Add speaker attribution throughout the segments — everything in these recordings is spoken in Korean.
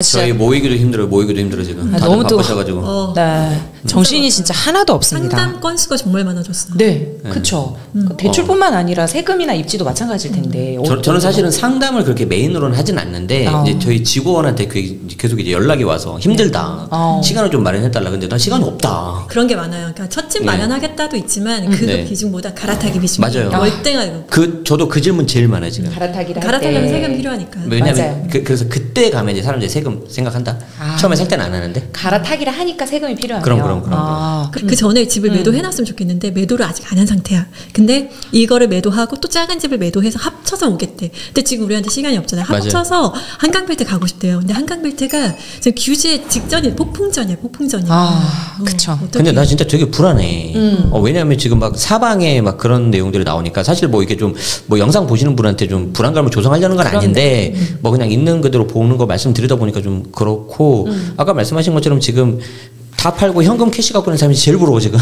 Speaker 1: 저희 모이기도 힘들어 지금. 다들
Speaker 2: 너무
Speaker 1: 바쁘셔가지고.
Speaker 2: 네. 정신이 진짜 하나도 없습니다.
Speaker 3: 상담 건수가 정말 많아졌어요.
Speaker 2: 네, 그렇죠. 대출뿐만 아니라 세금이나 입지도 마찬가지일 텐데.
Speaker 1: 저는 사실은 상담을 그렇게 메인으로는 하진 않는데 이제 저희 직원한테 계속 이제 연락이 와서 힘들다. 시간을 좀 마련해달라. 근데 난 시간이 없다.
Speaker 3: 그런 게 많아요. 그러니까 첫 집 마련하겠다도 있지만 그 비중보다 갈아타기 비중이
Speaker 1: 맞아요.
Speaker 3: 월등하고.
Speaker 1: 저도 그 질문 제일 많아요 지금.
Speaker 3: 갈아타려면 세금 필요하니까.
Speaker 1: 왜냐면 그래서 그때 가면 이제 사람들이 세금 생각한다. 처음에 살 때는 안 하는데.
Speaker 2: 갈아타기를 하니까 세금이 필요하네요.
Speaker 1: 그럼.
Speaker 3: 그 전에 집을 매도해놨으면 좋겠는데 매도를 아직 안 한 상태야. 근데 이거를 매도하고 또 작은 집을 매도해서 합쳐서 오겠대. 근데 지금 우리한테 시간이 없잖아요. 합쳐서 한강빌트 가고 싶대요. 근데 한강빌트가 지금 규제 직전이 폭풍전이야.
Speaker 2: 그쵸.
Speaker 1: 근데 나 진짜 되게 불안해. 왜냐면 지금 막 사방에 막 그런 내용들이 나오니까 사실 뭐 이게 좀 뭐 영상 보시는 분한테 좀 불안감을 조성하려는 건 아닌데 뭐 그냥 있는 그대로 보는 거 말씀드리다 보니까 좀 그렇고 아까 말씀하신 것처럼 지금 다 팔고 현금 캐시 갖고 있는 사람이 제일 부러워 지금.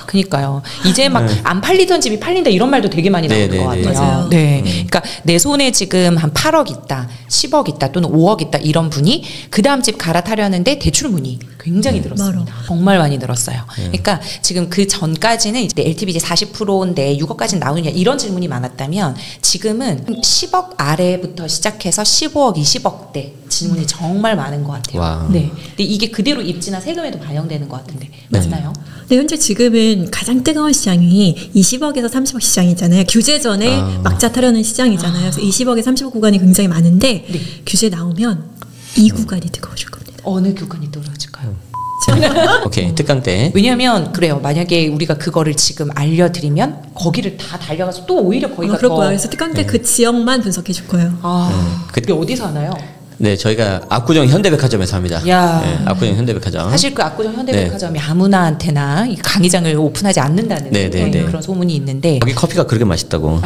Speaker 2: 그니까요. 이제 막 안 팔리던 집이 팔린다 이런 말도 되게 많이 나오는 것 같아요.
Speaker 3: 맞아요.
Speaker 2: 네. 그러니까 내 손에 지금 한 8억 있다, 10억 있다 또는 5억 있다 이런 분이 그 다음 집 갈아타려는데 대출 문의 굉장히 늘었습니다. 정말 많이 늘었어요. 그러니까 지금 그 전까지는 이제 LTV 이제 40%인데 6억까지는 나오느냐 이런 질문이 많았다면 지금은 10억 아래부터 시작해서 15억, 20억대 질문이 정말 많은 것 같아요.
Speaker 1: 와.
Speaker 2: 네. 근데 이게 그대로 입지나 세금에도 반영되는 것 같은데 맞나요?
Speaker 3: 네, 현재 지금은 가장 뜨거운 시장이 20억에서 30억 시장이잖아요. 규제 전에 막자 타려는 시장이잖아요. 그래서 20억에서 30억 구간이 굉장히 많은데 규제 나오면 이 구간이 뜨거워질 겁니다.
Speaker 2: 어느 구간이 떨어질까요?
Speaker 1: 오케이 특강 때.
Speaker 2: 왜냐하면 그래요. 만약에 우리가 그거를 지금 알려드리면 거기를 다 달려가서 또 오히려 거기가
Speaker 3: 그럴 거예요. 그래서 특강 때 그 지역만 분석해 줄 거예요.
Speaker 2: 그게 어디서 하나요?
Speaker 1: 네, 저희가 압구정 현대백화점에서 합니다.
Speaker 2: 야.
Speaker 1: 네, 압구정 현대백화점.
Speaker 2: 사실 그 압구정 현대백화점이 아무나한테나 이 강의장을 오픈하지 않는다는 그런 소문이 있는데
Speaker 1: 거기 커피가 그렇게 맛있다고.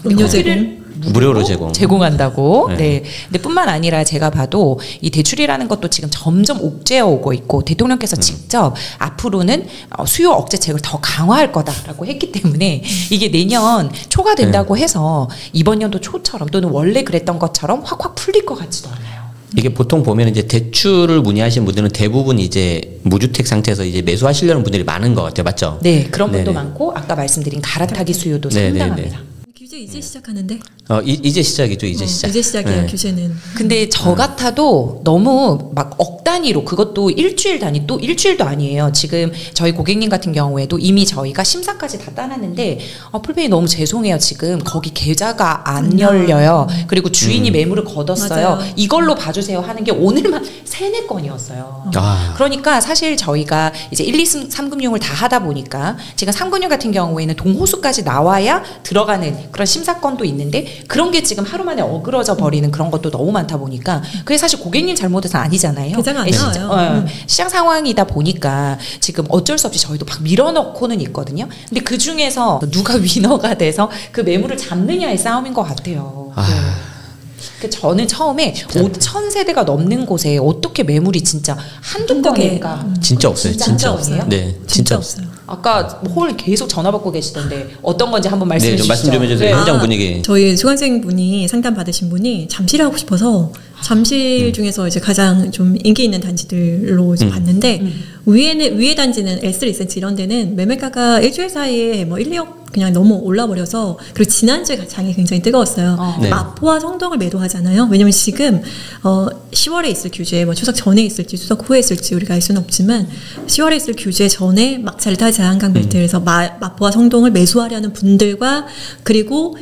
Speaker 3: 음료 제공.
Speaker 1: 무료로
Speaker 2: 제공한다고. 네. 근데 뿐만 아니라 제가 봐도 이 대출이라는 것도 지금 점점 옥죄어 오고 있고 대통령께서 직접 앞으로는 수요 억제책을 더 강화할 거다라고 했기 때문에 이게 내년 초가 된다고 해서 이번 연도 초처럼 또는 원래 그랬던 것처럼 확확 풀릴 것 같지도 않아요.
Speaker 1: 이게 보통 보면 이제 대출을 문의하신 분들은 대부분 이제 무주택 상태에서 이제 매수하시려는 분들이 많은 것 같아요. 맞죠?
Speaker 2: 네. 그런 분도 많고 아까 말씀드린 갈아타기 수요도 상당합니다.
Speaker 3: 규제 이제 시작하는데?
Speaker 1: 이제 시작이죠. 이제
Speaker 3: 시작이에요. 규제는.
Speaker 2: 근데 저 같아도 너무 막 억 단위로 그것도 일주일 단위 또 일주일도 아니에요. 지금 저희 고객님 같은 경우에도 이미 저희가 심사까지 다 따놨는데 풀페이 너무 죄송해요. 지금 거기 계좌가 안 열려요. 그리고 주인이 매물을 걷었어요.
Speaker 3: 맞아요.
Speaker 2: 이걸로 봐주세요 하는 게 오늘만 3-4건이었어요. 그러니까 사실 저희가 이제 1, 2, 3금융을 다 하다 보니까 지금 3금융 같은 경우에는 동호수까지 나와야 들어가는 그런 심사건도 있는데 그런 게 지금 하루 만에 어그러져 버리는 그런 것도 너무 많다 보니까 그게 사실 고객님 잘못은 아니잖아요.
Speaker 3: 계좌가 안 나와요.
Speaker 2: 시장 상황이다 보니까 지금 어쩔 수 없이 저희도 막 밀어넣고는 있거든요. 근데 그 중에서 누가 위너가 돼서 그 매물을 잡느냐의 싸움인 것 같아요. 네. 저는 처음에 5,000세대가 넘는 곳에 어떻게 매물이 진짜 한두 건일까?
Speaker 1: 진짜 없어요.
Speaker 2: 진짜 없어요?
Speaker 1: 네, 진짜 없어요.
Speaker 2: 아까 홀 계속 전화 받고 계시던데 어떤 건지 한번 말씀해 주시죠.
Speaker 1: 말씀 좀 해주세요. 현장 분위기.
Speaker 3: 저희 수강생 분이 상담 받으신 분이 잠실을 하고 싶어서 잠실 중에서 이제 가장 좀 인기 있는 단지들로 이제 봤는데 위에 단지는 S, 2cm 이런 데는 매매가가 일주일 사이에 뭐 1, 2억 그냥 너무 올라버려서 그리고 지난주에 장이 굉장히 뜨거웠어요. 마포와 성동을 매도하잖아요. 왜냐면 지금 10월에 있을 규제, 뭐 추석 전에 있을지 추석 후에 있을지 우리가 알 수는 없지만 10월에 있을 규제 전에 막차를 타자 한강벨트에서 마포와 성동을 매수하려는 분들과 그리고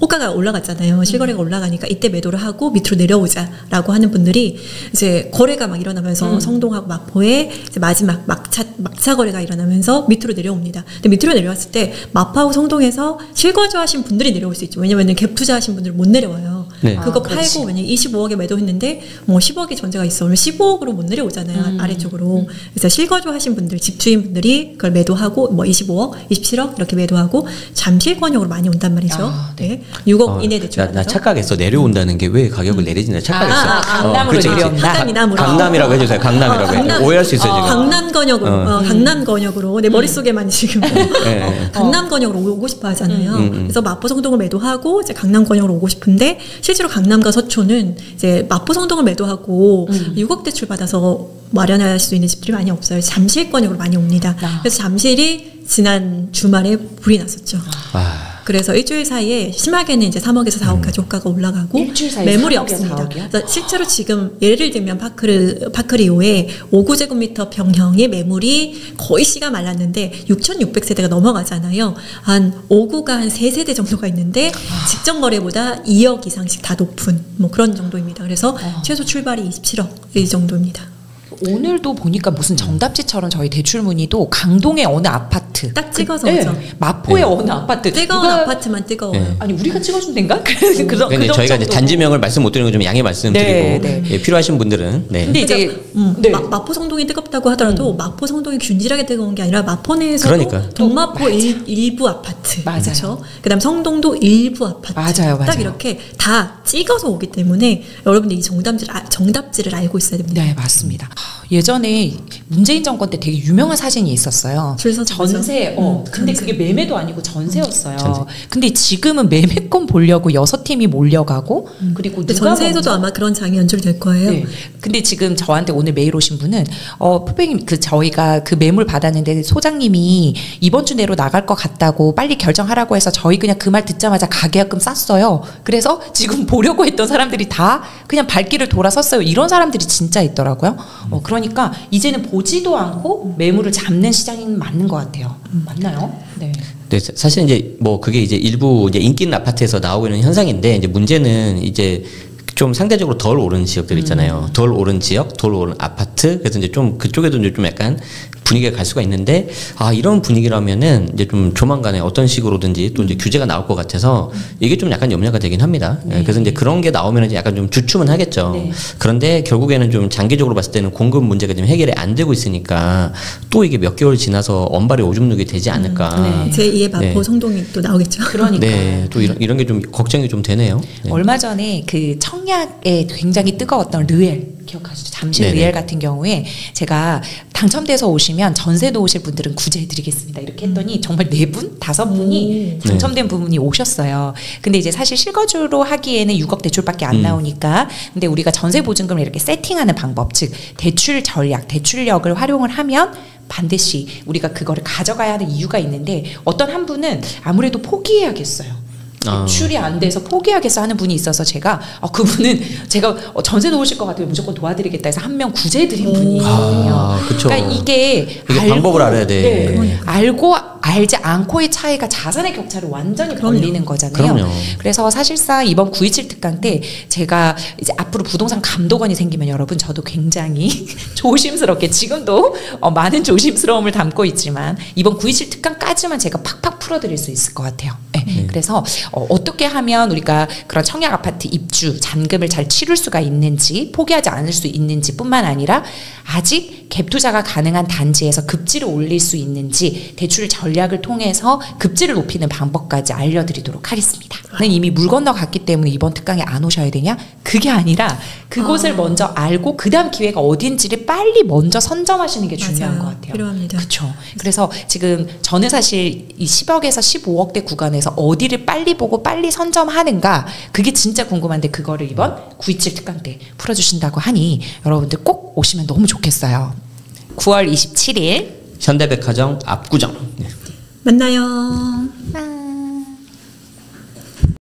Speaker 3: 호가가 올라갔잖아요. 실거래가 올라가니까 이때 매도를 하고 밑으로 내려오자라고 하는 분들이 이제 거래가 막 일어나면서 성동하고 마포에 이제 마지막 막차 거래가 일어나면서 밑으로 내려옵니다. 근데 밑으로 내려왔을 때 마포하고 성동에서 실거주하신 분들이 내려올 수 있죠. 왜냐면은 갭 투자하신 분들은 못 내려와요. 그거 팔고 만약에 25억에 매도했는데 뭐 10억의 전제가 있어. 그러면 15억으로 못 내려오잖아요. 아래쪽으로. 그래서 실거주하신 분들, 집주인분들이 그걸 매도하고 뭐 25억, 27억 이렇게 매도하고 잠실권역으로 많이 온단 말이죠. 네. 6억 이내 대출.
Speaker 1: 나 착각했어. 내려온다는 게 왜 가격을 내리지나 착각했어.
Speaker 2: 강남으로 내려온다.
Speaker 1: 강남이라고 해주세요. 강남이라고. 오해할 수 있어요 지금.
Speaker 3: 강남권역으로. 강남권역으로. 내 머릿속에만 지금. 강남권역으로 오고 싶어 하잖아요. 그래서 마포 성동을 매도하고 이제 강남권역으로 오고 싶은데 실제로 강남과 서초는 이제 마포 성동을 매도하고 6억 대출 받아서 마련할 수 있는 집들이 많이 없어요. 잠실권역으로 많이 옵니다. 그래서 잠실이 지난 주말에 불이 났었죠. 그래서 일주일 사이에 심하게는 이제 3억에서 4억까지 호가가 올라가고 매물이 없습니다. 그래서 실제로 지금 예를 들면 파크리오에 5구제곱미터 평형의 매물이 거의 씨가 말랐는데 6,600세대가 넘어가잖아요. 한 5구가 한 3세대 정도가 있는데 직전 거래보다 2억 이상씩 다 높은 뭐 그런 정도입니다. 그래서 최소 출발이 27억 이 정도입니다.
Speaker 2: 오늘도 보니까 무슨 정답지처럼 저희 대출 문의도 강동의 어느 아파트
Speaker 3: 딱 찍어서 오죠.
Speaker 2: 마포의 어느 아파트
Speaker 3: 뜨거운 아파트만 뜨거워요.
Speaker 2: 아니 우리가 찍어준 데인가?
Speaker 1: 근데 저희가 이제 단지명을 말씀 못 드리는 거 좀 양해 말씀드리고 예, 필요하신 분들은
Speaker 2: 근데 이제
Speaker 3: 마포 성동이 뜨겁다고 하더라도 마포 성동이 균질하게 뜨거운 게 아니라 마포 내에서도 동마포 일부 아파트 그렇죠. 그다음 성동도 일부 아파트
Speaker 2: 맞아요.
Speaker 3: 딱 이렇게 다 찍어서 오기 때문에 여러분들 이 정답지를 알고 있어야 됩니다.
Speaker 2: 네 맞습니다. 예전에 문재인 정권 때 되게 유명한 사진이 있었어요. 전세. 근데 그게 매매도 아니고 전세였어요. 근데 지금은 매매권 보려고 6팀이 몰려가고 그리고 누가
Speaker 3: 전세에서도 아마 그런 장이 연출될 거예요.
Speaker 2: 네. 근데 지금 저한테 오늘 메일 오신 분은 푸뱅님 저희가 그 매물 받았는데 소장님이 이번 주 내로 나갈 것 같다고 빨리 결정하라고 해서 저희 그냥 그 말 듣자마자 가계약금 쌌어요. 그래서 지금 보려고 했던 사람들이 다 그냥 발길을 돌아섰어요. 이런 사람들이 진짜 있더라고요. 그러니까 이제는 보지도 않고 매물을 잡는 시장이 맞는 것 같아요. 맞나요? 네.
Speaker 1: 네, 사실 이제 뭐 그게 이제 일부 이제 인기 있는 아파트에서 나오고 있는 현상인데 이제 문제는 이제 좀 상대적으로 덜 오른 지역들 있잖아요. 덜 오른 지역, 덜 오른 아파트. 그래서 이제 좀 그쪽에도 이제 좀 약간 분위기가 갈 수가 있는데 이런 분위기라면은 이제 좀 조만간에 어떤 식으로든지 또 이제 규제가 나올 것 같아서 이게 좀 약간 염려가 되긴 합니다. 네. 그래서 이제 그런 게 나오면 이제 약간 좀 주춤은 하겠죠. 네. 그런데 결국에는 좀 장기적으로 봤을 때는 공급 문제가 좀 해결이 안 되고 있으니까 또 이게 몇 개월 지나서 언발이 오줌 누게 되지 않을까.
Speaker 3: 제2의 마포 성동이 또 나오겠죠.
Speaker 2: 그러니까.
Speaker 1: 네, 또 이런 게 좀 걱정이 좀 되네요. 네.
Speaker 2: 얼마 전에 그 청약에 굉장히 뜨거웠던 르엘 기억하시죠? 잠실
Speaker 1: 네네.
Speaker 2: 르엘 같은 경우에 제가 당첨돼서 오시면 전세도 오실 분들은 구제해드리겠습니다. 이렇게 했더니 정말 4분, 5분이 당첨된 부분이 오셨어요. 근데 이제 사실 실거주로 하기에는 6억 대출밖에 안 나오니까 근데 우리가 전세 보증금을 이렇게 세팅하는 방법, 즉 대출 전략, 대출력을 활용을 하면 반드시 우리가 그거를 가져가야 하는 이유가 있는데 어떤 한 분은 아무래도 포기해야겠어요. 대출이 안 돼서 포기하겠어 하는 분이 있어서 제가 그분은 제가 전세 놓으실 것 같으면 무조건 도와드리겠다 해서 한 명 구제해드린 분이 있거든요.
Speaker 1: 그러니까
Speaker 2: 이게
Speaker 1: 방법을 알아야 돼.
Speaker 2: 네. 알지 않고의 차이가 자산의 격차를 완전히 벌리는 거잖아요.
Speaker 1: 그럼요.
Speaker 2: 그래서 사실상 이번 9.27 특강 때 제가 이제 앞으로 부동산 감독원이 생기면 여러분 저도 굉장히 조심스럽게 지금도 많은 조심스러움을 담고 있지만 이번 9.27 특강까지만 제가 팍팍 풀어드릴 수 있을 것 같아요. 네. 그래서 어떻게 하면 우리가 그런 청약 아파트 입주 잔금을 잘 치룰 수가 있는지 포기하지 않을 수 있는지 뿐만 아니라 아직 갭 투자가 가능한 단지에서 급지를 올릴 수 있는지 대출 전략을 통해서 급지를 높이는 방법까지 알려드리도록 하겠습니다. 이미 물 건너갔기 때문에 이번 특강에 안 오셔야 되냐? 그게 아니라 그곳을 먼저 알고 그 다음 기회가 어딘지를 빨리 먼저 선점하시는 게 중요한 것 같아요.
Speaker 3: 필요합니다.
Speaker 2: 그렇죠. 그래서 지금 저는 사실 이 10억에서 15억대 구간에서 어디를 빨리 보고 빨리 선점하는가 그게 진짜 궁금한데 그거를 이번 9.27 특강 때 풀어주신다고 하니 여러분들 꼭 오시면 너무 좋겠어요. 9월 27일
Speaker 1: 현대백화점 압구정.
Speaker 3: 만나요.